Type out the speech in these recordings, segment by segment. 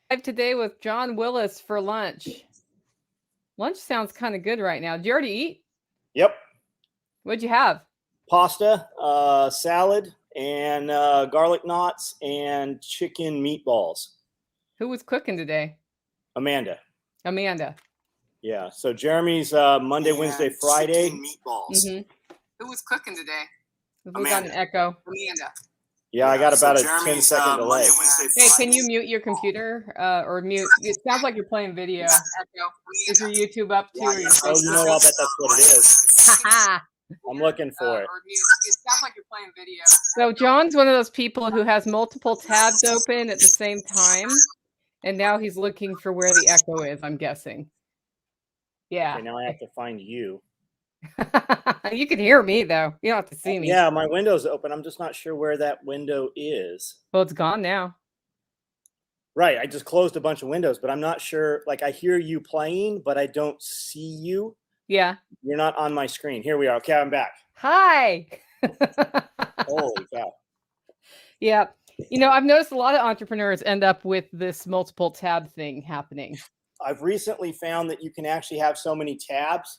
Live today with John Willis for lunch. Lunch sounds kind of good right now. Did you already eat? Yep. What'd you have? Pasta, salad, and garlic knots and chicken meatballs. Who was cooking today? Amanda. Amanda. Yeah. So Jeremy's Monday, Wednesday, Friday. Meatballs. Mm-hmm. Who was cooking today? We got an echo. Amanda. Yeah, I got about a Jeremy's, 10-second delay. Monday, Wednesday, Hey, Friday. can you mute your computer or mute? It sounds like you're playing video. Echo. Is your YouTube up too? Or your Oh, you know, I'll bet that's what it is. Haha. I'm looking for it. It sounds like you're playing video. So John's one of those people who has multiple tabs open at the same time, and now he's looking for where the echo is, I'm guessing. Yeah. Okay, now I have to find you. You can hear me though. You don't have to see me. Yeah, my window's open. I'm just not sure where that window is. Well, it's gone now. Right. I just closed a bunch of windows, but I'm not sure. Like, I hear you playing, but I don't see you. Yeah. You're not on my screen. Here we are. Okay, I'm back. Hi. Holy cow. Yeah. You know, I've noticed a lot of entrepreneurs end up with this multiple tab thing happening. I've recently found that you can actually have so many tabs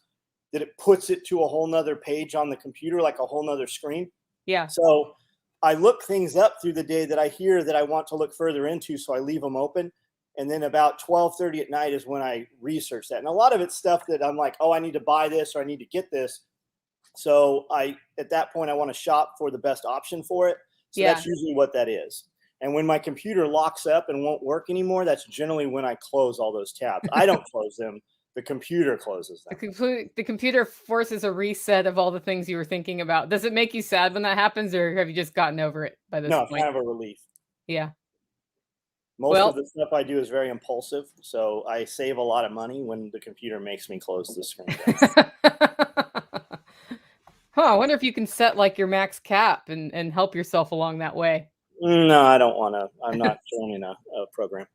that it puts it to a whole nother page on the computer, like a whole nother screen. Yeah. So I look things up through the day that I hear that I want to look further into. So I leave them open. And then about 12:30 at night is when I research that. And a lot of it's stuff that I'm like, oh, I need to buy this or I need to get this. So at that point, I want to shop for the best option for it. So Yeah. that's usually what that is. And when my computer locks up and won't work anymore, that's generally when I close all those tabs. I don't close them. The computer closes them. The computer forces a reset of all the things you were thinking about. Does it make you sad when that happens, or have you just gotten over it by this point? No, kind of a relief. Yeah. Most of the stuff I do is very impulsive, so I save a lot of money when the computer makes me close the screen down. I wonder if you can set like your max cap and help yourself along that way. No, I don't want to. I'm not joining a program.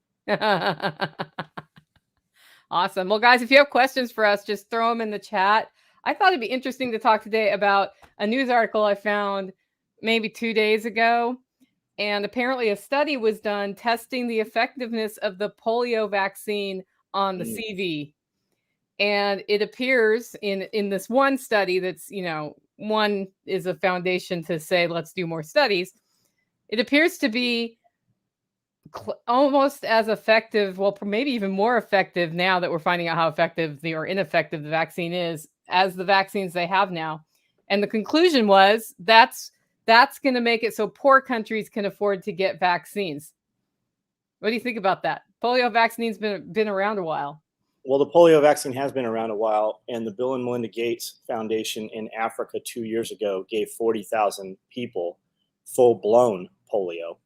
Awesome. Well, guys, if you have questions for us, just throw them in the chat. I thought it'd be interesting to talk today about a news article I found maybe 2 days ago. And apparently a study was done testing the effectiveness of the polio vaccine on the CV. And it appears in this one study that's, one is a foundation to say, let's do more studies. It appears to be almost as effective, well, maybe even more effective now that we're finding out how effective or ineffective the vaccine is as the vaccines they have now. And the conclusion was that's going to make it so poor countries can afford to get vaccines. What do you think about that? Polio vaccine's been around a while. Well, the polio vaccine has been around a while, and the Bill and Melinda Gates Foundation in Africa 2 years ago gave 40,000 people full-blown polio.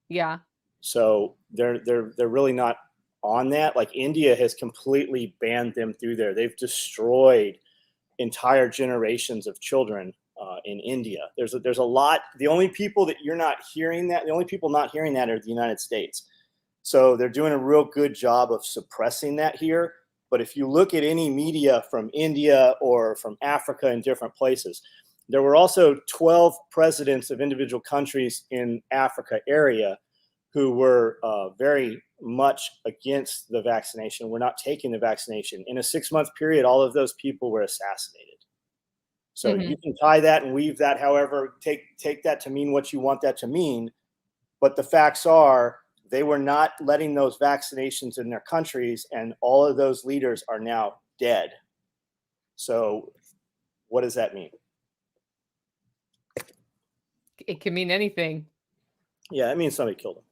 Yeah. So they're really not on that. Like, India has completely banned them through there. They've destroyed entire generations of children in India. There's a lot. The only people that you're not hearing that, the only people not hearing that are the United States. So they're doing a real good job of suppressing that here. But if you look at any media from India or from Africa and different places, there were also 12 presidents of individual countries in Africa area who were very much against the vaccination. We're not taking the vaccination. In a 6-month period, all of those people were assassinated. So you can tie that and weave that, however, take that to mean what you want that to mean. But the facts are they were not letting those vaccinations in their countries, and all of those leaders are now dead. So what does that mean? It can mean anything. Yeah, it means somebody killed them.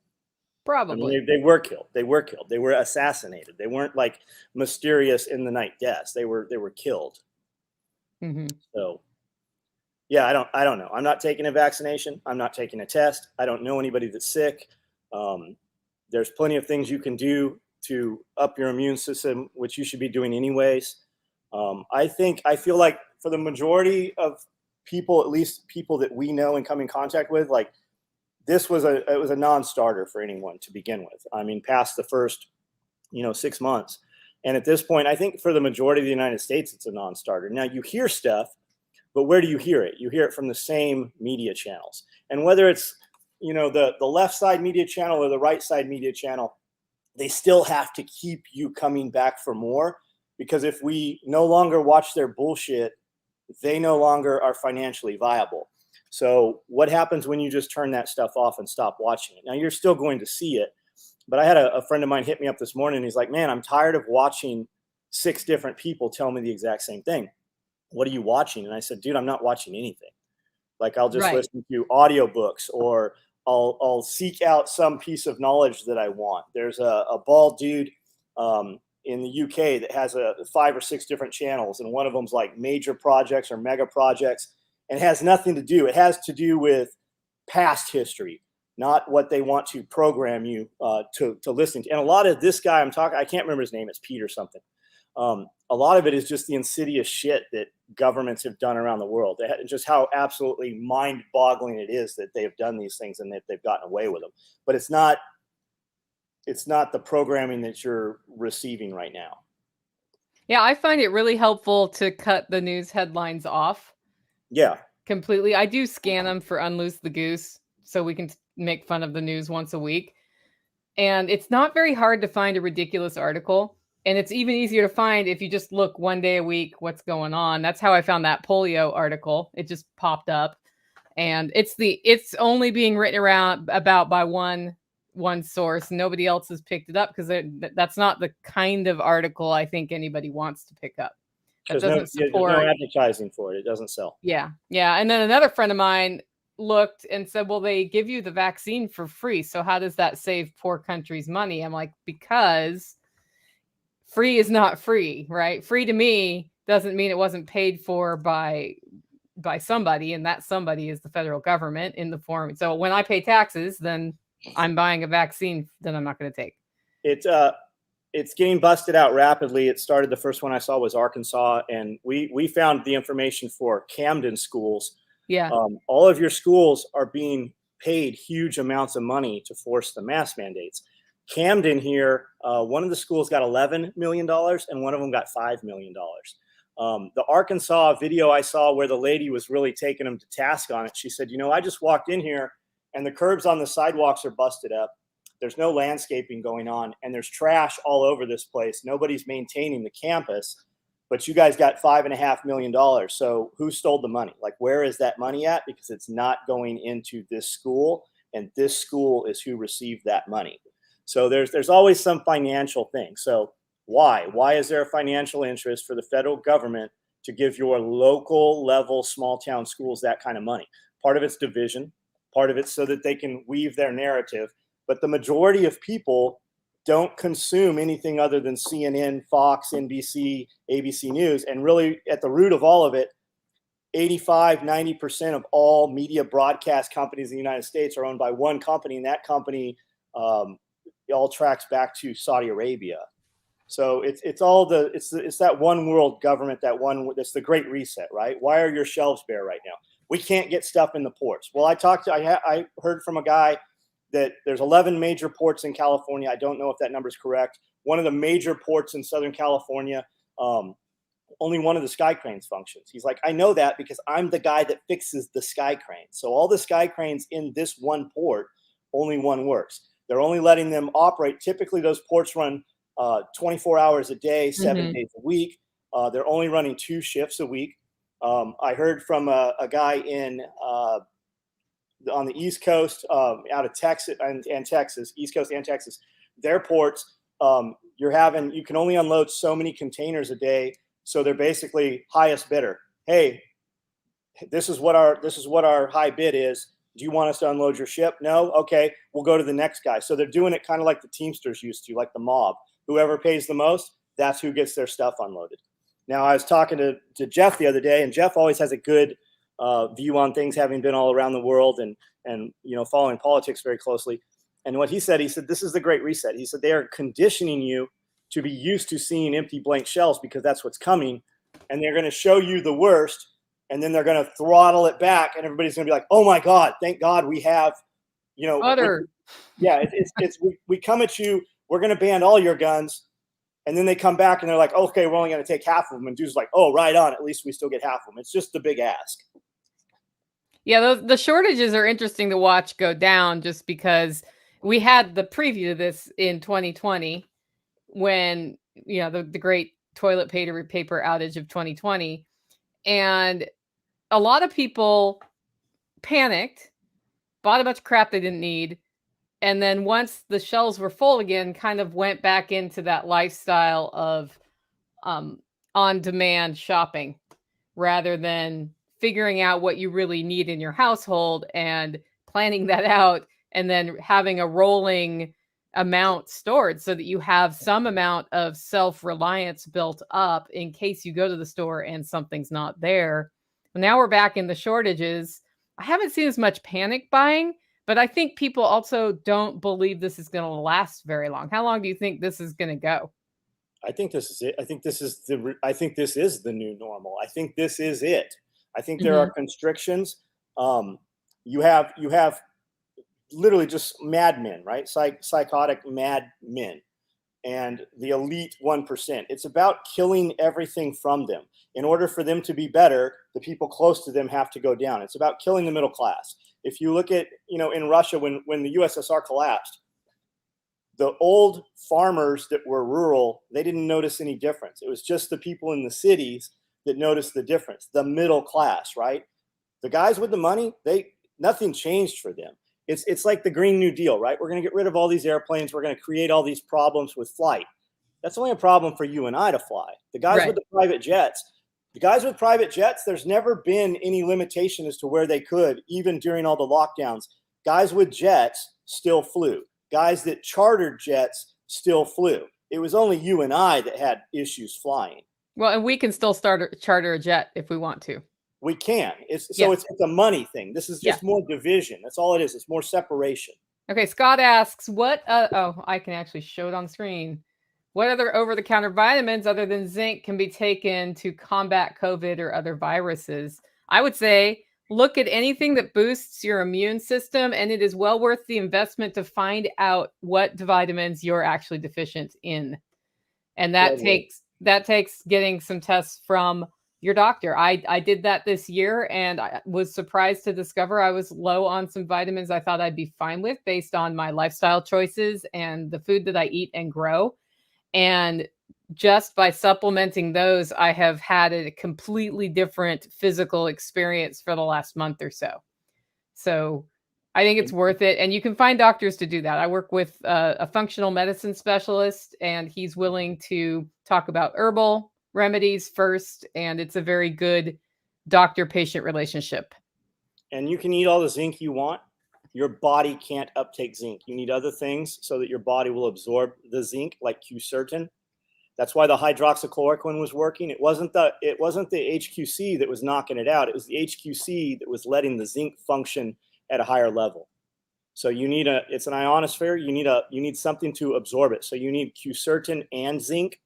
Probably. I mean, they were killed. They were killed. They were assassinated. They weren't like mysterious in the night deaths. They were killed. So, yeah, I don't know. I'm not taking a vaccination. I'm not taking a test. I don't know anybody that's sick. There's plenty of things you can do to up your immune system, which you should be doing anyways. I feel like for the majority of people, at least people that we know and come in contact with, like, it was a non-starter for anyone to begin with. I mean, past the first, 6 months. And at this point, I think for the majority of the United States, it's a non-starter. Now, you hear stuff, but where do you hear it? You hear it from the same media channels. And whether it's, the left side media channel or the right side media channel, they still have to keep you coming back for more, because if we no longer watch their bullshit, they no longer are financially viable. So what happens when you just turn that stuff off and stop watching it? Now, you're still going to see it, but I had a friend of mine hit me up this morning. He's like, man, I'm tired of watching 6 different people tell me the exact same thing. What are you watching? And I said, dude, I'm not watching anything. Like, I'll just listen to audiobooks, or I'll seek out some piece of knowledge that I want. There's a bald dude in the UK that has 5 or 6 different channels, and one of them's like major projects or mega projects, and it has nothing to do. It has to do with past history, not what they want to program you to listen to. And a lot of this guy I'm talking, I can't remember his name. It's Pete or something. A lot of it is just the insidious shit that governments have done around the world. Just how absolutely mind-boggling it is that they've done these things and that they've gotten away with them. But it's not the programming that you're receiving right now. Yeah, I find it really helpful to cut the news headlines off. Yeah. Completely. I do scan them for Unloose the Goose, so we can make fun of the news once a week. And it's not very hard to find a ridiculous article. And it's even easier to find if you just look one day a week what's going on. That's how I found that polio article. It just popped up. And it's only being written around about by one source. Nobody else has picked it up, because that's not the kind of article I think anybody wants to pick up. That doesn't support. There's no advertising for it. It doesn't sell. Yeah. And then another friend of mine looked and said, well, they give you the vaccine for free, so how does that save poor countries money? I'm like, because free is not free, right? Free to me doesn't mean it wasn't paid for by somebody, and that somebody is the federal government in the form. So when I pay taxes, then I'm buying a vaccine that I'm not going to take. It's getting busted out rapidly. It started, the first one I saw was Arkansas, and we found the information for Camden schools. Yeah. All of your schools are being paid huge amounts of money to force the mask mandates. Camden here, one of the schools got $11 million and one of them got $5 million. The Arkansas video I saw where the lady was really taking them to task on it, she said, I just walked in here and the curbs on the sidewalks are busted up. There's no landscaping going on, and there's trash all over this place. Nobody's maintaining the campus, but you guys got $5.5 million. So who stole the money? Like, where is that money at? Because it's not going into this school, and this school is who received that money. So there's always some financial thing. So why is there a financial interest for the federal government to give your local level small town schools that kind of money? Part of it's division, part of it's so that they can weave their narrative. But the majority of people don't consume anything other than CNN, Fox, NBC, ABC News. And really, at the root of all of it, 85-90% of all media broadcast companies in the United States are owned by one company, and that company all tracks back to Saudi Arabia. So it's that one world government, that's the Great Reset, right? Why are your shelves bare right now? We can't get stuff in the ports. Well, I heard from a guy that there's 11 major ports in California. I don't know if that number is correct. One of the major ports in Southern California, only one of the sky cranes functions. He's like, I know that because I'm the guy that fixes the sky cranes. So all the sky cranes in this one port, only one works. They're only letting them operate. Typically, those ports run 24 hours a day, 7 days a week. They're only running 2 shifts a week. I heard from a guy in on the East Coast, out of Texas and Texas, East Coast and Texas, their ports, you can only unload so many containers a day. So they're basically highest bidder. Hey, this is what our high bid is. Do you want us to unload your ship? No? Okay, we'll go to the next guy. So they're doing it kind of like the Teamsters used to, like the mob. Whoever pays the most, that's who gets their stuff unloaded. Now, I was talking to Jeff the other day, and Jeff always has a good view on things, having been all around the world and following politics very closely. And what he said, this is the Great Reset. He said they are conditioning you to be used to seeing empty blank shelves because that's what's coming, and they're going to show you the worst, and then they're going to throttle it back, and everybody's going to be like, oh my God, thank God we have, butter. We come at you, we're going to ban all your guns. And then they come back and they're like, okay, we're only going to take half of them. And dude's like, oh, right on. At least we still get half of them. It's just the big ask. Yeah, the shortages are interesting to watch go down just because we had the preview of this in 2020 when, the great toilet paper outage of 2020. And a lot of people panicked, bought a bunch of crap they didn't need. And then once the shelves were full again, kind of went back into that lifestyle of on-demand shopping rather than figuring out what you really need in your household and planning that out and then having a rolling amount stored so that you have some amount of self-reliance built up in case you go to the store and something's not there. Now we're back in the shortages. I haven't seen as much panic buying, but I think people also don't believe this is going to last very long. How long do you think this is going to go? I think this is it. I think this is the new normal. I think this is it. I think there are constrictions. You have literally just madmen, right? Psychotic madmen, and the elite 1%. It's about killing everything from them. In order for them to be better, the people close to them have to go down. It's about killing the middle class. If you look at, in Russia, when the USSR collapsed, the old farmers that were rural, they didn't notice any difference. It was just the people in the cities that noticed the difference. The middle class, right? The guys with the money, nothing changed for them. It's like the Green New Deal, right? We're going to get rid of all these airplanes. We're going to create all these problems with flight. That's only a problem for you and I to fly. The guys with the private jets, there's never been any limitation as to where they could, even during all the lockdowns. Guys with jets still flew. Guys that chartered jets still flew. It was only you and I that had issues flying. Well, and we can still charter a jet if we want to. We can. It's a money thing. This is just more division. That's all it is. It's more separation. Okay, Scott asks, what I can actually show it on screen. What other over-the-counter vitamins other than zinc can be taken to combat COVID or other viruses? I would say look at anything that boosts your immune system, and it is well worth the investment to find out what vitamins you're actually deficient in. And that takes getting some tests from your doctor. I did that this year, and I was surprised to discover I was low on some vitamins I thought I'd be fine with based on my lifestyle choices and the food that I eat and grow. And just by supplementing those, I have had a completely different physical experience for the last month or so. So I think it's worth it. And you can find doctors to do that. I work with a functional medicine specialist, and he's willing to talk about herbal remedies first. And it's a very good doctor-patient relationship. And you can eat all the zinc you want. Your body can't uptake zinc. You need other things so that your body will absorb the zinc, like Q-certain. That's why the hydroxychloroquine was working. It wasn't the HQC that was knocking it out. It was the HQC that was letting the zinc function at a higher level. So it's an ionosphere. You need something to absorb it. So you need Q-certain and zinc.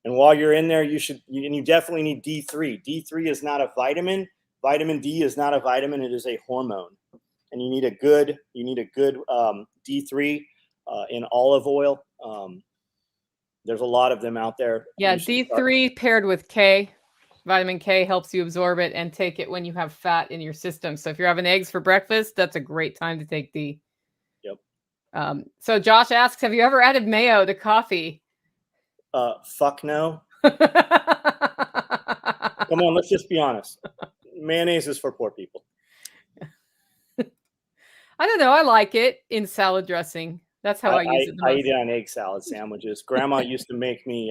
And while you're in there, you definitely need D3. D3 is not a vitamin. Vitamin D is not a vitamin. It is a hormone. And you need a good D3 in olive oil. There's a lot of them out there. Yeah, D3 paired with K. Vitamin K helps you absorb it and take it when you have fat in your system. So if you're having eggs for breakfast, that's a great time to take D. Yep. So Josh asks, have you ever added mayo to coffee? Fuck no. Come on, let's just be honest. Mayonnaise is for poor people. I don't know. I like it in salad dressing. That's how I use it the most. I eat it on egg salad sandwiches. Grandma used to make me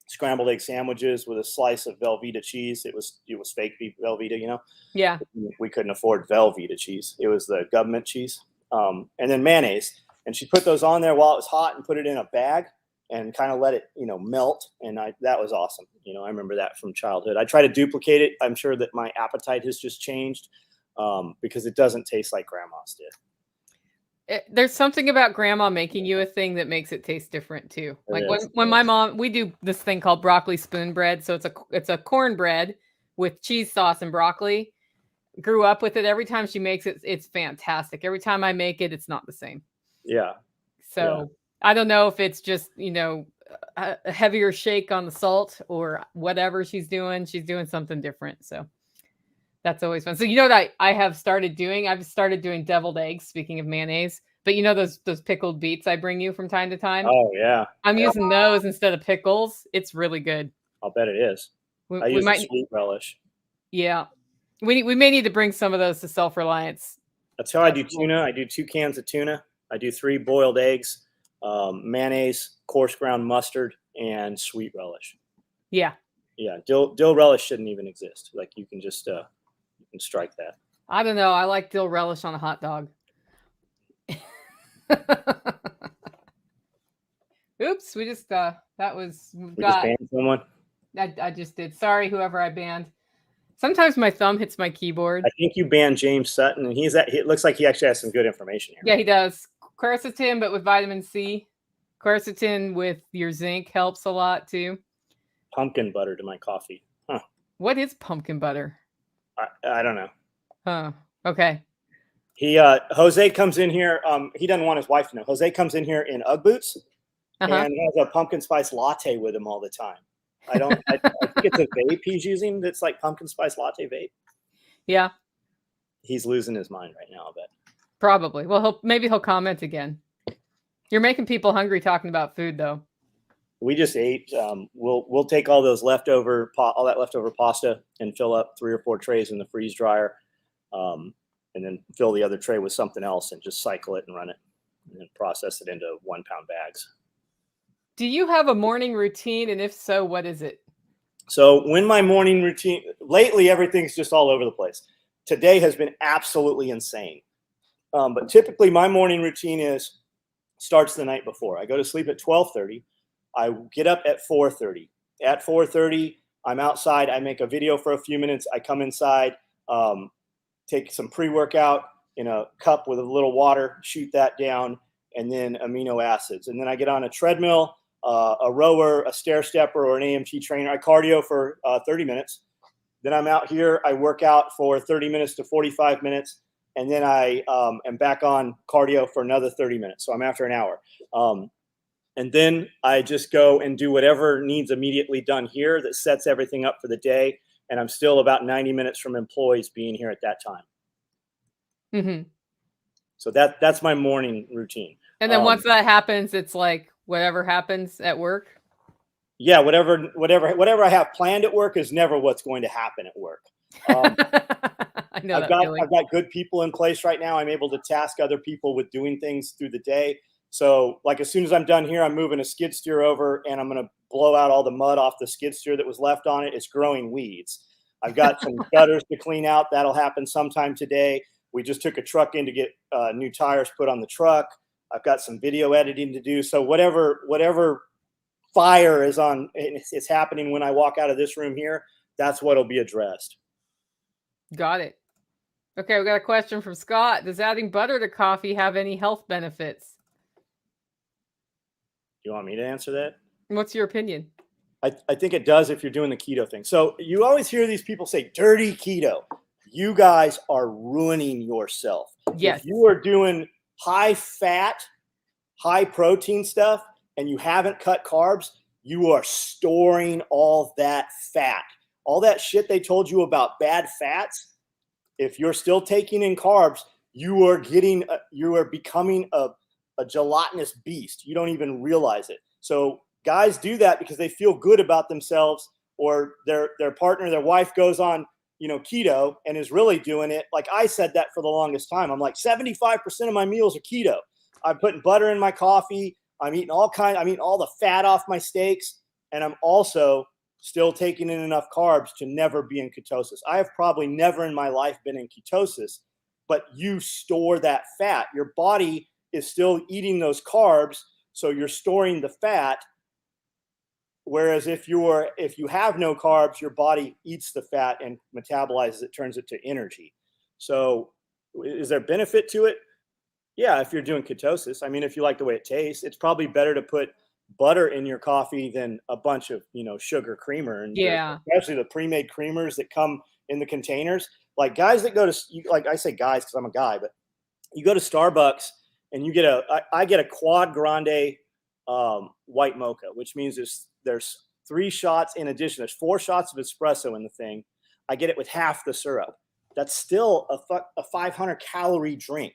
scrambled egg sandwiches with a slice of Velveeta cheese. It was fake beef Velveeta, Yeah. We couldn't afford Velveeta cheese. It was the government cheese. And then mayonnaise. And she put those on there while it was hot and put it in a bag and kind of let it, melt. And that was awesome. I remember that from childhood. I try to duplicate it. I'm sure that my appetite has just changed because it doesn't taste like grandma's did. There's something about grandma making you a thing that makes it taste different too. Like when my mom, we do this thing called broccoli spoon bread. So it's a cornbread with cheese sauce and broccoli. Grew up with it. Every time she makes it, it's fantastic. Every time I make it, it's not the same. Yeah. So I don't know if it's just, a heavier shake on the salt or whatever she's doing. She's doing something different. So that's always fun. So that I've started doing deviled eggs, speaking of mayonnaise, But you know those pickled beets I bring you from time to time? Oh yeah, I'm using those instead of pickles. It's really good. I'll bet it is. I We use the might, sweet relish. yeah. We may need to bring some of those to Self-Reliance. That's how I do tuna. I do 2 cans of tuna. I do 3 boiled eggs, mayonnaise, coarse ground mustard, and sweet relish. Yeah. Yeah, dill relish shouldn't even exist. Like you can just you can strike that. I don't know. I like dill relish on a hot dog. Oops, we just that was We just banned someone. I just did. Sorry, whoever I banned. Sometimes my thumb hits my keyboard. I think you banned James Sutton, and it looks like he actually has some good information here. Yeah, he does. Quercetin, but with vitamin C. Quercetin with your zinc helps a lot too. Pumpkin butter to my coffee. Huh. What is pumpkin butter? I don't know. Huh. Okay. Jose comes in here. He doesn't want his wife to know. Jose comes in here in UGG boots and has a pumpkin spice latte with him all the time. I think it's a vape he's using that's like pumpkin spice latte vape. Yeah. He's losing his mind right now, I bet. Probably. Well, maybe he'll comment again. You're making people hungry talking about food, though. We just ate. We'll take all those leftover pasta and fill up 3 or 4 trays in the freeze dryer, and then fill the other tray with something else and just cycle it and run it, and then process it into 1-pound bags. Do you have a morning routine, and if so, what is it? So when my morning routine, lately everything's just all over the place. Today has been absolutely insane. But typically my morning routine starts the night before. I go to sleep at 12:30. I get up at 4:30. At 4:30, I'm outside. I make a video for a few minutes. I come inside, take some pre-workout in a cup with a little water, shoot that down, and then amino acids. And then I get on a treadmill, a rower, a stair stepper, or an AMT trainer. I cardio for 30 minutes. Then I'm out here. I work out for 30 minutes to 45 minutes. And then I am back on cardio for another 30 minutes. So I'm after an hour. And then I just go and do whatever needs immediately done here that sets everything up for the day. And I'm still about 90 minutes from employees being here at that time. Mm-hmm. So that's my morning routine. And then once that happens, it's like whatever happens at work. Yeah, whatever I have planned at work is never what's going to happen at work. I know I've got good people in place right now. I'm able to task other people with doing things through the day. So like as soon as I'm done here, I'm moving a skid steer over and I'm going to blow out all the mud off the skid steer that was left on it. It's growing weeds. I've got some gutters to clean out. That'll happen sometime today. We just took a truck in to get new tires put on the truck. I've got some video editing to do. So whatever fire is on, it's happening when I walk out of this room here, that's what'll be addressed. Got it. Okay, we got a question from Scott. Does adding butter to coffee have any health benefits? You want me to answer that? What's your opinion? I think it does if you're doing the keto thing. So you always hear these people say dirty keto. You guys are ruining yourself. Yes. If you are doing high fat, high protein stuff and you haven't cut carbs, you are storing all that fat. All that shit they told you about bad fats, if you're still taking in carbs, you are becoming a gelatinous beast. You don't even realize it. So guys do that because they feel good about themselves, or their partner, their wife goes on, keto and is really doing it. Like I said that for the longest time. I'm like 75% of my meals are keto. I'm putting butter in my coffee. I'm eating all the fat off my steaks. And I'm also still taking in enough carbs to never be in ketosis. I have probably never in my life been in ketosis, but you store that fat. Your body is still eating those carbs, so you're storing the fat. Whereas if you have no carbs, your body eats the fat and metabolizes it, turns it to energy. So is there benefit to it? Yeah, if you're doing ketosis. I mean, if you like the way it tastes, it's probably better to put butter in your coffee than a bunch of, sugar creamer. And yeah, especially the pre-made creamers that come in the containers. Like guys that go to, like I say guys because I'm a guy, but you go to Starbucks and you get I get a quad grande white mocha, which means there's 3 shots in addition. There's 4 shots of espresso in the thing. I get it with half the syrup. That's still a 500 calorie drink.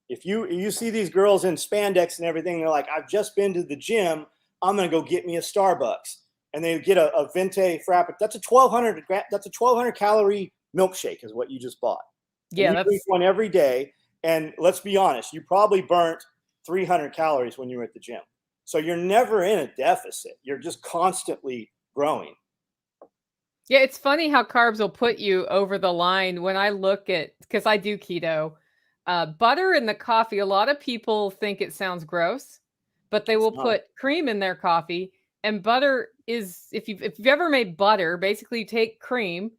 If you see these girls in spandex and everything, they're like, I've just been to the gym. I'm going to go get me a Starbucks. And they get a Venti Frappuccino. That's a 1,200 calorie milkshake is what you just bought. Yeah, and you drink one every day. And let's be honest, you probably burnt 300 calories when you were at the gym. So you're never in a deficit. You're just constantly growing. Yeah, it's funny how carbs will put you over the line. When I look at, because I do keto, butter in the coffee, a lot of people think it sounds gross, but they will put cream in their coffee. And butter is, if you've ever made butter, basically you take cream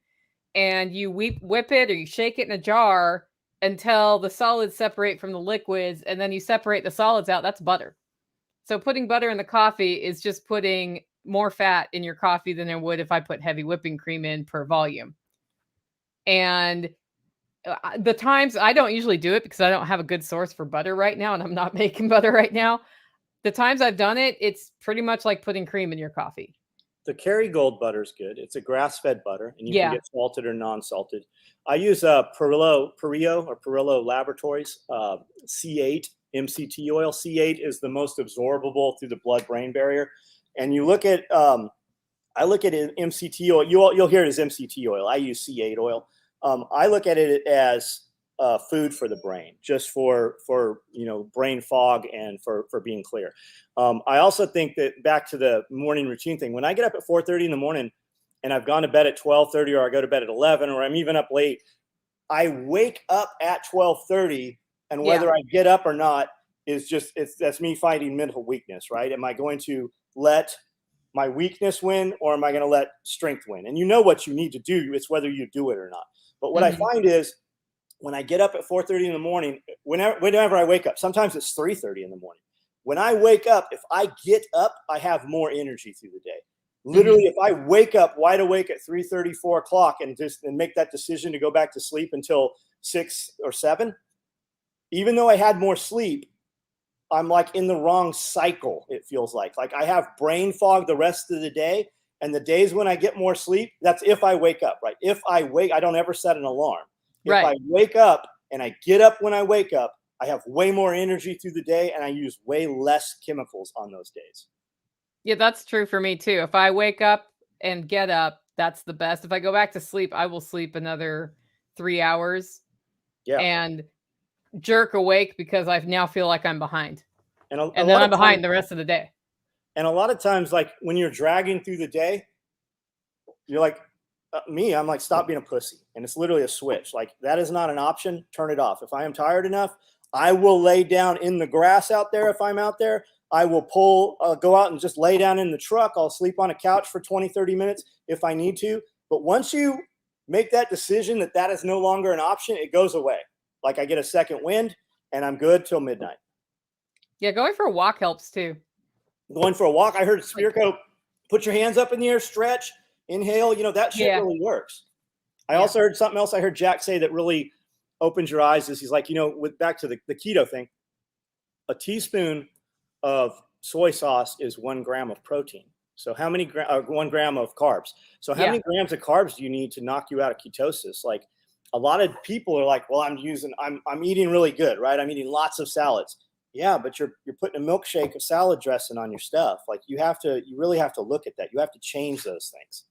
and you whip it or you shake it in a jar until the solids separate from the liquids, and then you separate the solids out. That's butter. So putting butter in the coffee is just putting more fat in your coffee than it would if I put heavy whipping cream in per volume. And the times I don't usually do it because I don't have a good source for butter right now, and I'm not making butter right now. The times I've done it, it's pretty much like putting cream in your coffee. The Kerrygold butter is good. It's a grass-fed butter, and you can get salted or non-salted. I use Perillo Laboratories C8 MCT oil. C8 is the most absorbable through the blood-brain barrier. And you look at, I look at it, MCT oil. You'll hear it as MCT oil. I use C8 oil. I look at it as food for the brain, just for brain fog and for being clear. I also think that back to the morning routine thing, when I get up at 4:30 in the morning and I've gone to bed at 12:30, or I go to bed at 11, or I'm even up late, I wake up at 12:30, and whether I get up or not is that's me fighting mental weakness, right? Am I going to let my weakness win, or am I going to let strength win? And you know what you need to do. It's whether you do it or not. But what I find is, when I get up at 4:30 in the morning, whenever I wake up, sometimes it's 3:30 in the morning. When I wake up, if I get up, I have more energy through the day. Literally, if I wake up wide awake at 3:30, 4 o'clock and make that decision to go back to sleep until 6 or 7, even though I had more sleep, I'm like in the wrong cycle. It feels like I have brain fog the rest of the day. And the days when I get more sleep, that's if I wake up, right? If I wake, I don't ever set an alarm. If I wake up and I get up when I wake up, I have way more energy through the day, and I use way less chemicals on those days. Yeah, that's true for me too. If I wake up and get up, that's the best. If I go back to sleep, I will sleep another 3 hours and jerk awake because I now feel like I'm behind. And then I'm behind the rest of the day. And a lot of times, like when you're dragging through the day, you're like, I'm like, stop being a pussy. And it's literally a switch. Like, that is not an option. Turn it off. If I am tired enough, I will lay down in the grass out there. If I'm out there, I will go out and just lay down in the truck. I'll sleep on a couch for 20, 30 minutes if I need to. But once you make that decision that is no longer an option, it goes away. Like, I get a second wind and I'm good till midnight. Yeah, going for a walk helps too. Going for a walk. I heard Spearco, put your hands up in the air, stretch, inhale. That shit really works. I also heard something else I heard Jack say that really opens your eyes is he's like, back to the keto thing, a teaspoon of soy sauce is 1 gram of protein. So how many 1 gram of carbs? So how many grams of carbs do you need to knock you out of ketosis? Like, a lot of people are like, well, I'm eating really good, right? I'm eating lots of salads. Yeah, but you're putting a milkshake of salad dressing on your stuff. Like, you really have to look at that. You have to change those things.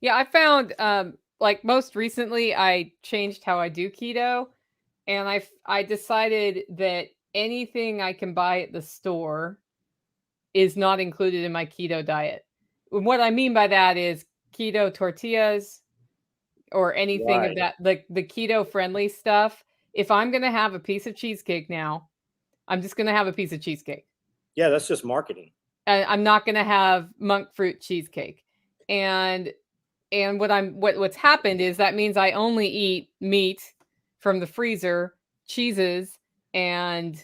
Yeah, I found like most recently I changed how I do keto, and I decided that anything I can buy at the store is not included in my keto diet. And what I mean by that is keto tortillas or anything of that, like the keto friendly stuff. If I'm going to have a piece of cheesecake now, I'm just going to have a piece of cheesecake. Yeah, that's just marketing. And I'm not going to have monk fruit cheesecake. And what's happened is that means I only eat meat from the freezer, cheeses, and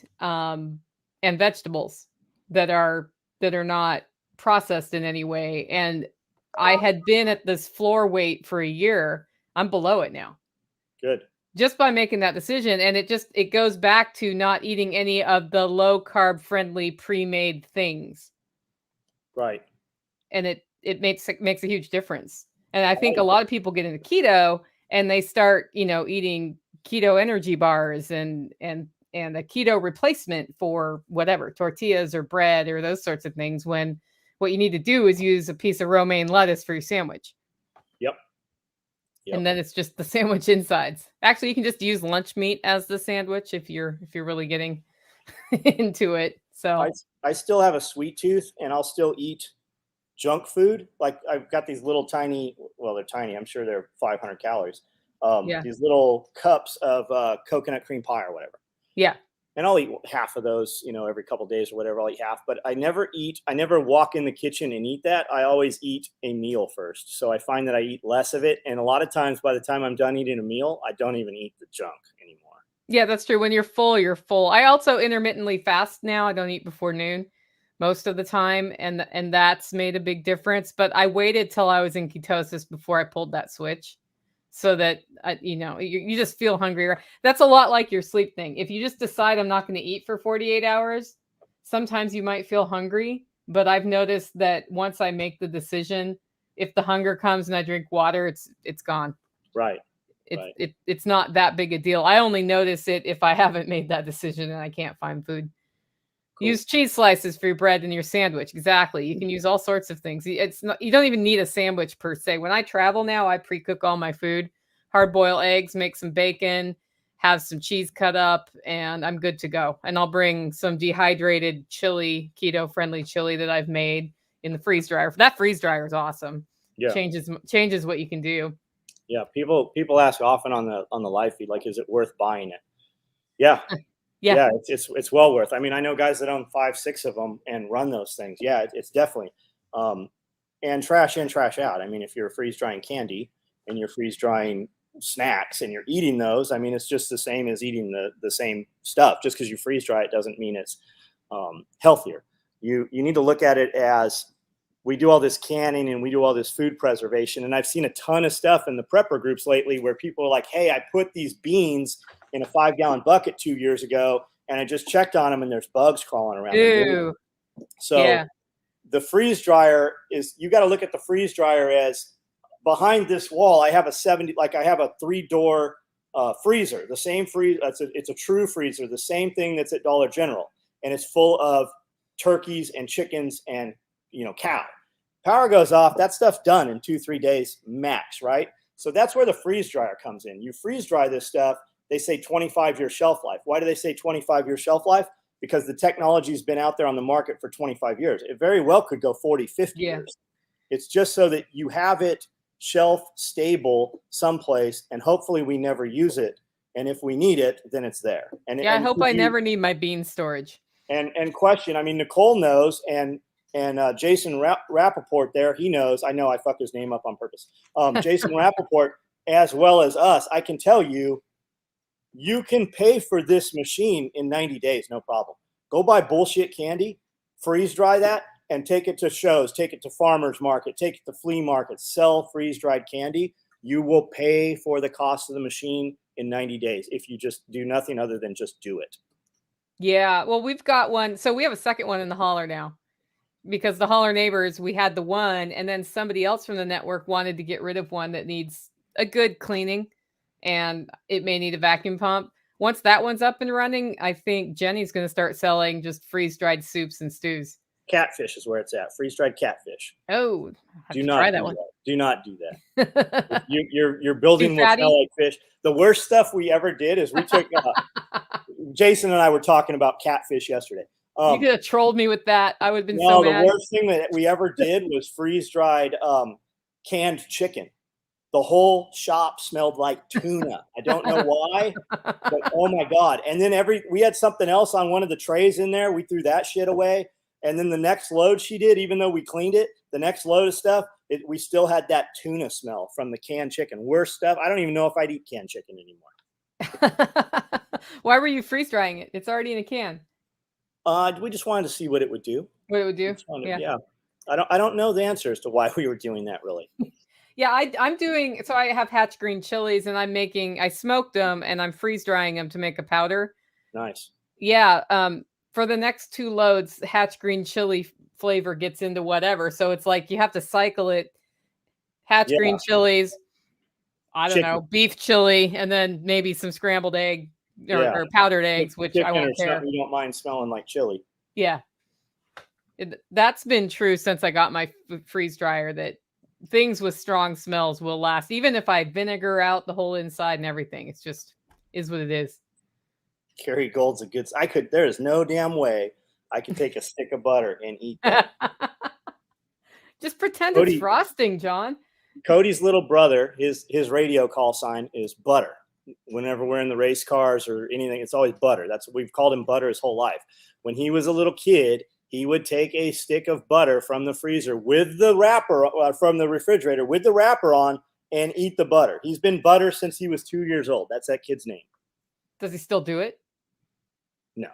vegetables that are not processed in any way. And I had been at this floor weight for a year. I'm below it now. Good. Just by making that decision. And it goes back to not eating any of the low carb friendly pre-made things. Right. And it makes a huge difference. And I think a lot of people get into keto and they start, eating keto energy bars and a keto replacement for whatever, tortillas or bread or those sorts of things, when what you need to do is use a piece of romaine lettuce for your sandwich. Yep. And then it's just the sandwich insides. Actually, you can just use lunch meat as the sandwich if you're really getting into it. So I still have a sweet tooth, and I'll still eat junk food. Like I've got these little tiny, well, they're tiny. I'm sure they're 500 calories. These little cups of coconut cream pie or whatever. Yeah. And I'll eat half of those, every couple of days or whatever. I'll eat half, but I never walk in the kitchen and eat that. I always eat a meal first. So I find that I eat less of it. And a lot of times by the time I'm done eating a meal, I don't even eat the junk anymore. Yeah, that's true. When you're full, you're full. I also intermittently fast now. I don't eat before noon most of the time. And that's made a big difference. But I waited till I was in ketosis before I pulled that switch, so that, you just feel hungrier. That's a lot like your sleep thing. If you just decide I'm not going to eat for 48 hours, sometimes you might feel hungry. But I've noticed that once I make the decision, if the hunger comes and I drink water, it's gone. Right. It's not that big a deal. I only notice it if I haven't made that decision and I can't find food. Cool. Use cheese slices for your bread and your sandwich. Exactly. You can use all sorts of things. It's not, you don't even need a sandwich per se. When I travel now, I pre-cook all my food, hard boil eggs, make some bacon, have some cheese cut up, and I'm good to go. And I'll bring some dehydrated chili, keto friendly chili that I've made in the freeze dryer. That freeze dryer is awesome. Yeah. Changes what you can do. Yeah. People ask often on the live feed, like, is it worth buying it? Yeah. Yeah, it's well worth. I mean, I know guys that own 5, 6 of them and run those things. Yeah, it's definitely. And trash in, trash out. I mean, if you're freeze drying candy and you're freeze drying snacks and you're eating those, I mean, it's just the same as eating the same stuff. Just because you freeze dry it doesn't mean it's healthier. You need to look at it as, we do all this canning and we do all this food preservation. And I've seen a ton of stuff in the prepper groups lately where people are like, hey, I put these beans in a 5-gallon bucket 2 years ago, and I just checked on them and there's bugs crawling around. Ew. So the freeze dryer is, you got to look at the freeze dryer as, behind this wall, I have a 3-door freezer, the same freezer. It's a true freezer, the same thing that's at Dollar General. And it's full of turkeys and chickens and, cow. Power goes off, that stuff's done in 2-3 days max, right? So that's where the freeze dryer comes in. You freeze dry this stuff. They say 25-year shelf life. Why do they say 25-year shelf life? Because the technology's been out there on the market for 25 years. It very well could go 40, 50 years. It's just so that you have it shelf stable someplace, and hopefully we never use it. And if we need it, then it's there. I hope I never need my bean storage. And question, I mean, Nicole knows, and Jason Rappaport there, he knows. I know I fucked his name up on purpose. Jason Rappaport, as well as us, I can tell you, you can pay for this machine in 90 days, no problem. Go buy bullshit candy, freeze dry that, and take it to shows, take it to farmers market, take it to flea markets, sell freeze-dried candy. You will pay for the cost of the machine in 90 days if you just do nothing other than just do it. Yeah, well, we've got one. So we have a second one in the holler now, because the holler neighbors, we had the one, and then somebody else from the network wanted to get rid of one that needs a good cleaning, and it may need a vacuum pump. Once that one's up and running, I think Jenny's going to start selling just freeze-dried soups and stews. Catfish is where it's at. Freeze-dried catfish. Oh, do not do that. Do not do that. Your building will smell like fish. The worst stuff we ever did is we took Jason and I were talking about catfish yesterday. You could have trolled me with that. I would have been so mad. The worst thing that we ever did was freeze-dried canned chicken. The whole shop smelled like tuna. I don't know why, but oh my God. And then we had something else on one of the trays in there. We threw that shit away. And then the next load she did, even though we cleaned it, the next load of stuff, we still had that tuna smell from the canned chicken. Worst stuff. I don't even know if I'd eat canned chicken anymore. Why were you freeze drying it? It's already in a can. We just wanted to see what it would do. What it would do? Yeah. I don't know the answer as to why we were doing that, really. Yeah, I'm doing, so I have hatch green chilies, and I smoked them and I'm freeze drying them to make a powder. Nice. Yeah. For the next 2 loads, hatch green chili flavor gets into whatever. So it's like you have to cycle it. Hatch green chilies, I don't know, beef chili, and then maybe some scrambled egg or powdered eggs, which I won't care. You don't mind smelling like chili. Yeah. That's been true since I got my freeze dryer, that things with strong smells will last. Even if I vinegar out the whole inside and everything, it's just is what it is. Kerrygold's a good, there is no damn way I could take a stick of butter and eat that. Just pretend it's frosting, John. Cody's little brother, his radio call sign is butter. Whenever we're in the race cars or anything, it's always butter. That's what we've called him, butter, his whole life. When he was a little kid, he would take a stick of butter from the freezer with the wrapper from the refrigerator with the wrapper on and eat the butter. He's been butter since he was 2 years old. That's that kid's name. Does he still do it? No.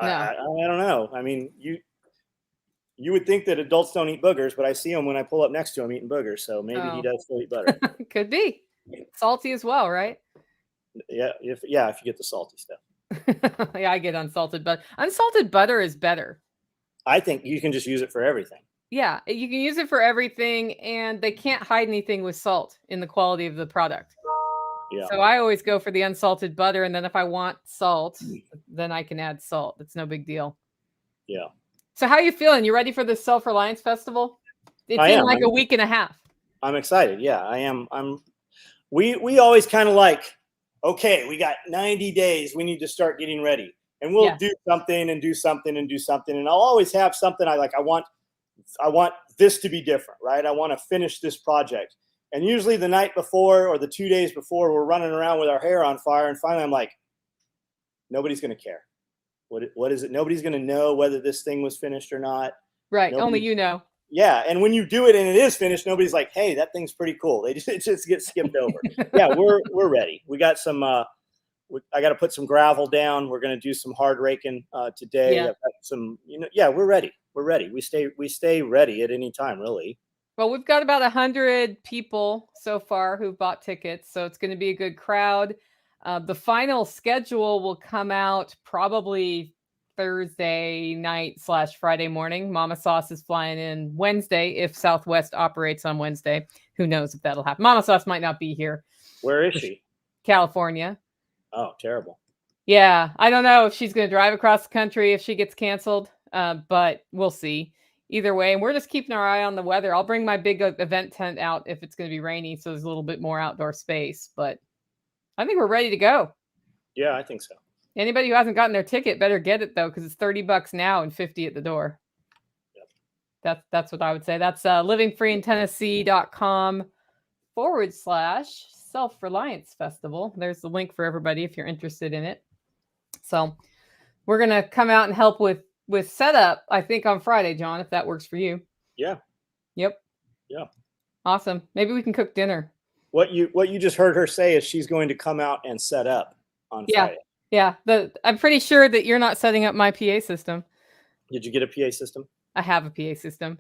I don't know. I mean, you would think that adults don't eat boogers, but I see him when I pull up next to him eating boogers. So maybe he does still eat butter. Could be salty as well, right? Yeah. If you get the salty stuff. Yeah, I get unsalted butter. Unsalted butter is better. I think you can just use it for everything. Yeah, you can use it for everything, and they can't hide anything with salt in the quality of the product. Yeah. So I always go for the unsalted butter, and then if I want salt, then I can add salt. It's no big deal. Yeah. So how are you feeling? You ready for the Self-Reliance Festival? It's in like a week and a half. I'm excited. Yeah, I am. We always kind of like, okay, we got 90 days. We need to start getting ready. And we'll do something and do something and do something. And I'll always have something I want this to be different, right? I want to finish this project. And usually the night before or the 2 days before, we're running around with our hair on fire. And finally I'm like, nobody's going to care. What is it? Nobody's going to know whether this thing was finished or not. Right. Only you know. Yeah. And when you do it and it is finished, nobody's like, hey, that thing's pretty cool. It just gets skipped over. Yeah, we're ready. We got some I got to put some gravel down. We're going to do some hard raking today. Yeah. We're ready. We're ready. We stay ready at any time, really. Well, we've got about 100 people so far who've bought tickets, so it's going to be a good crowd. The final schedule will come out probably Thursday night / Friday morning. Mama Sauce is flying in Wednesday if Southwest operates on Wednesday. Who knows if that'll happen? Mama Sauce might not be here. Where is she? California. Oh, terrible. Yeah, I don't know if she's going to drive across the country if she gets canceled, but we'll see. Either way, and we're just keeping our eye on the weather. I'll bring my big event tent out if it's going to be rainy, so there's a little bit more outdoor space. But I think we're ready to go. Yeah, I think so. Anybody who hasn't gotten their ticket better get it, though, because it's $30 now and $50 at the door. Yep. That's what I would say. That's livingfreeintennessee.com / Self-Reliance Festival. There's the link for everybody if you're interested in it. So we're going to come out and help with setup, I think, on Friday, John, if that works for you. Yeah. Yep. Yeah. Awesome. Maybe we can cook dinner. What you just heard her say is she's going to come out and set up on Friday. Yeah. I'm pretty sure that you're not setting up my PA system. Did you get a PA system? I have a PA system.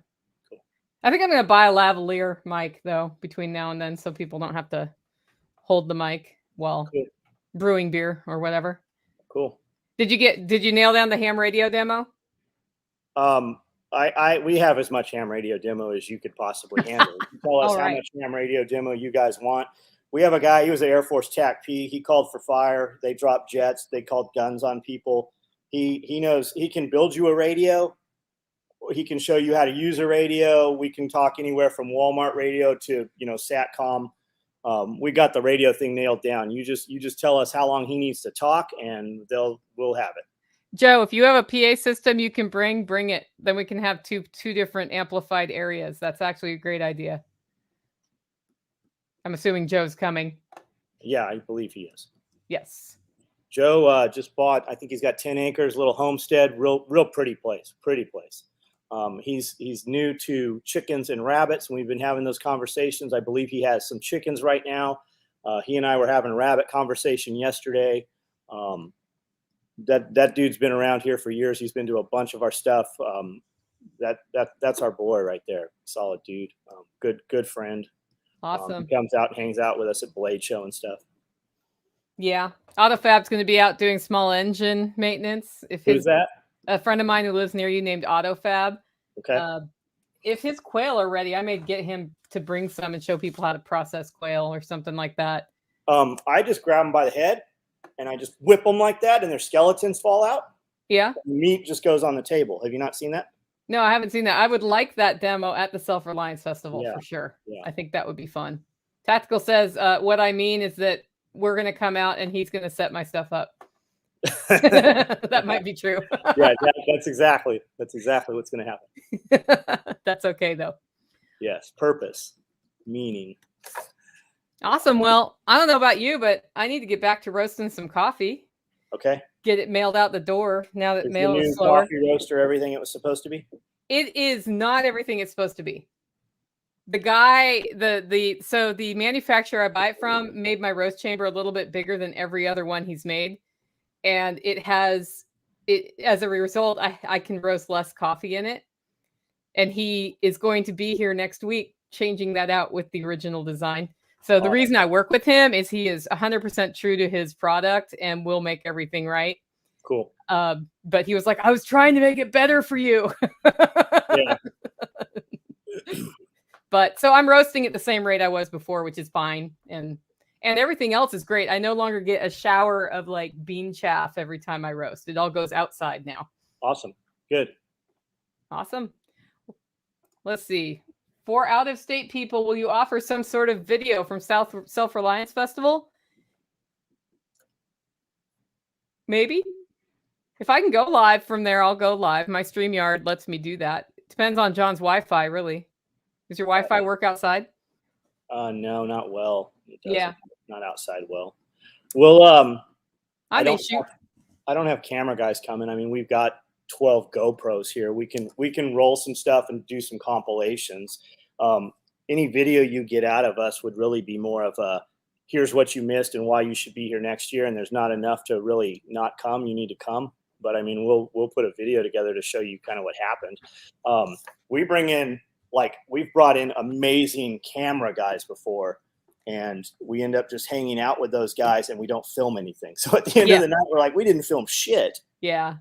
Cool. I think I'm going to buy a lavalier mic, though, between now and then, so people don't have to hold the mic while brewing beer or whatever. Cool. Did you nail down the ham radio demo? We have as much ham radio demo as you could possibly handle. You tell us how much ham radio demo you guys want. We have a guy, he was an Air Force TAC P. He called for fire. They dropped jets. They called guns on people. He knows he can build you a radio. He can show you how to use a radio. We can talk anywhere from Walmart radio to, SATCOM. We got the radio thing nailed down. You just tell us how long he needs to talk and we'll have it. Joe, if you have a PA system you can bring it. Then we can have two different amplified areas. That's actually a great idea. I'm assuming Joe's coming. Yeah, I believe he is. Yes. Joe just bought, I think he's got 10 acres, little homestead, real pretty place. He's new to chickens and rabbits, and we've been having those conversations. I believe he has some chickens right now. He and I were having a rabbit conversation yesterday. That dude's been around here for years. He's been to a bunch of our stuff. That's our boy right there. Solid dude. Good friend. Awesome. He comes out and hangs out with us at Blade Show and stuff. Yeah. AutoFab's going to be out doing small engine maintenance. Who's that? A friend of mine who lives near you named AutoFab. Okay. If his quail are ready, I may get him to bring some and show people how to process quail or something like that. I just grab them by the head and I just whip them like that, and their skeletons fall out. Yeah. The meat just goes on the table. Have you not seen that? No, I haven't seen that. I would like that demo at the Self-Reliance Festival Yeah. for sure. Yeah. I think that would be fun. Tactical says, what I mean is that we're going to come out and he's going to set my stuff up. That might be true. Yeah, that's exactly what's going to happen. That's okay, though. Yes, purpose, meaning. Awesome. Well, I don't know about you, but I need to get back to roasting some coffee. Okay. Get it mailed out the door now that mail the new is slower. Coffee roaster everything it was supposed to be? It is not everything it's supposed to be. The guy, so the manufacturer I buy it from made my roast chamber a little bit bigger than every other one he's made. And as a result, I can roast less coffee in it. And he is going to be here next week changing that out with the original design. So the reason I work with him is he is 100% true to his product and will make everything right. Cool. But he was like, I was trying to make it better for you. Yeah. But so I'm roasting at the same rate I was before, which is fine. And everything else is great. I no longer get a shower of like bean chaff every time I roast. It all goes outside now. Awesome. Good. Awesome. Let's see. For out-of-state people, will you offer some sort of video from Self-Reliance Festival? Maybe. If I can go live from there, I'll go live. My StreamYard lets me do that. It depends on John's Wi-Fi, really. Does your Wi-Fi work outside? No, not well. It doesn't. Yeah. Not outside well. Well, I may shoot. I don't have camera guys coming. I mean, we've got 12 GoPros here. We can roll some stuff and do some compilations. Any video you get out of us would really be more of a, here's what you missed and why you should be here next year. And there's not enough to really not come. You need to come. But I mean, we'll put a video together to show you kind of what happened. We've brought in amazing camera guys before, and we end up just hanging out with those guys and we don't film anything. So at the end of the night, we're like, we didn't film shit. Yeah.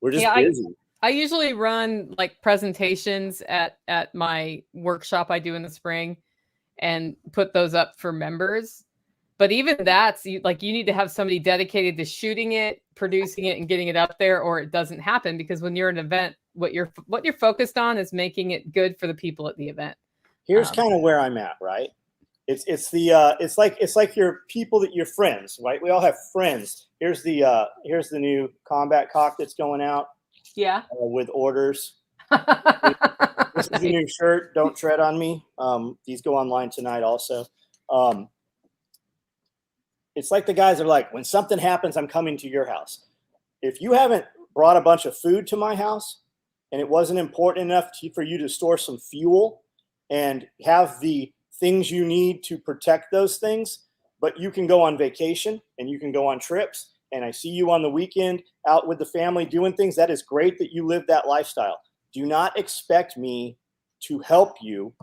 We're just busy. I usually run like presentations at my workshop I do in the spring and put those up for members. But even that's you need to have somebody dedicated to shooting it, producing it, and getting it up there, or it doesn't happen. Because when you're at an event, what you're focused on is making it good for the people at the event. Here's kind of where I'm at, right? It's like your people that your friends, right? We all have friends. Here's the new combat cock that's going out. Yeah. With orders. This is a new shirt. Don't tread on me. These go online tonight also. It's like the guys are like, when something happens, I'm coming to your house. If you haven't brought a bunch of food to my house and it wasn't important enough for you to store some fuel and have the things you need to protect those things, but you can go on vacation and you can go on trips, and I see you on the weekend out with the family doing things, that is great that you live that lifestyle. Do not expect me to help you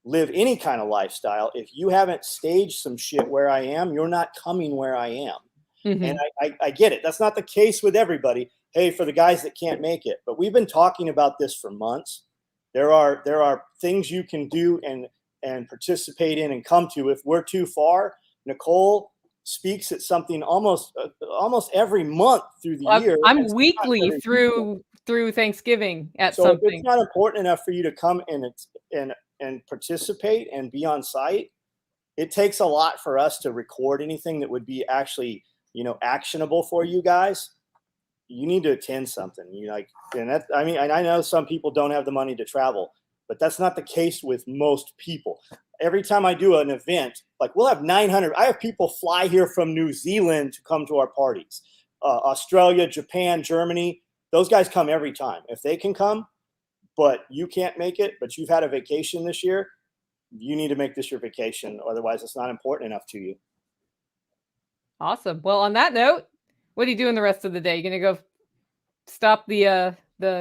live any kind of lifestyle. If you haven't staged some shit where I am, you're not coming where I am. Mm-hmm. And I get it. That's not the case with everybody. Hey, for the guys that can't make it. But we've been talking about this for months. There are things you can do and participate in and come to. If we're too far, Nicole speaks at something almost every month through the year. I'm weekly through Thanksgiving at something. So if it's not important enough for you to come and participate and be on site, it takes a lot for us to record anything that would be actually, actionable for you guys. You need to attend something. I know some people don't have the money to travel, but that's not the case with most people. Every time I do an event, like we'll have 900, I have people fly here from New Zealand to come to our parties. Australia, Japan, Germany, those guys come every time. If they can come, but you can't make it, but you've had a vacation this year, you need to make this your vacation. Otherwise, it's not important enough to you. Awesome. Well, on that note, what are you doing the rest of the day? You going to go stop the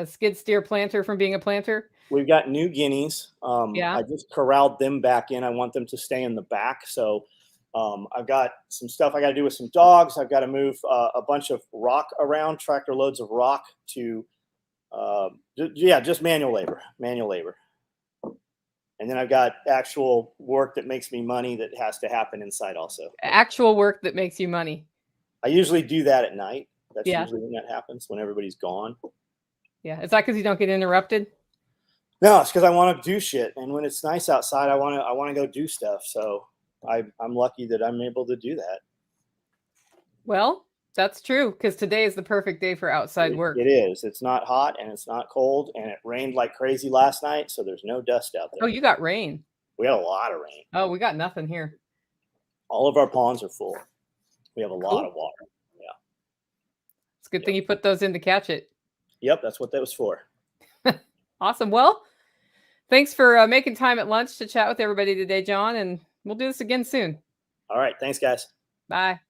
skid steer planter from being a planter? We've got new guineas. I just corralled them back in. I want them to stay in the back. So I've got some stuff I got to do with some dogs. I've got to move a bunch of rock around, tractor loads of rock to just manual labor. And then I've got actual work that makes me money that has to happen inside also. Actual work that makes you money. I usually do that at night. That's Yeah. usually when that happens, when everybody's gone. Yeah. Is that because you don't get interrupted? No, it's because I want to do shit, and when it's nice outside, I want to go do stuff. So I'm lucky that I'm able to do that. Well, that's true, because today is the perfect day for outside work. It is. It's not hot and it's not cold, and it rained like crazy last night, so there's no dust out there. Oh, you got rain. We had a lot of rain. Oh, we got nothing here. All of our ponds are full. We have a lot of water. Yeah. It's a good thing you put those in to catch it. Yep, that's what that was for. Awesome. Well, thanks for making time at lunch to chat with everybody today, John, and we'll do this again soon. All right. Thanks, guys. Bye.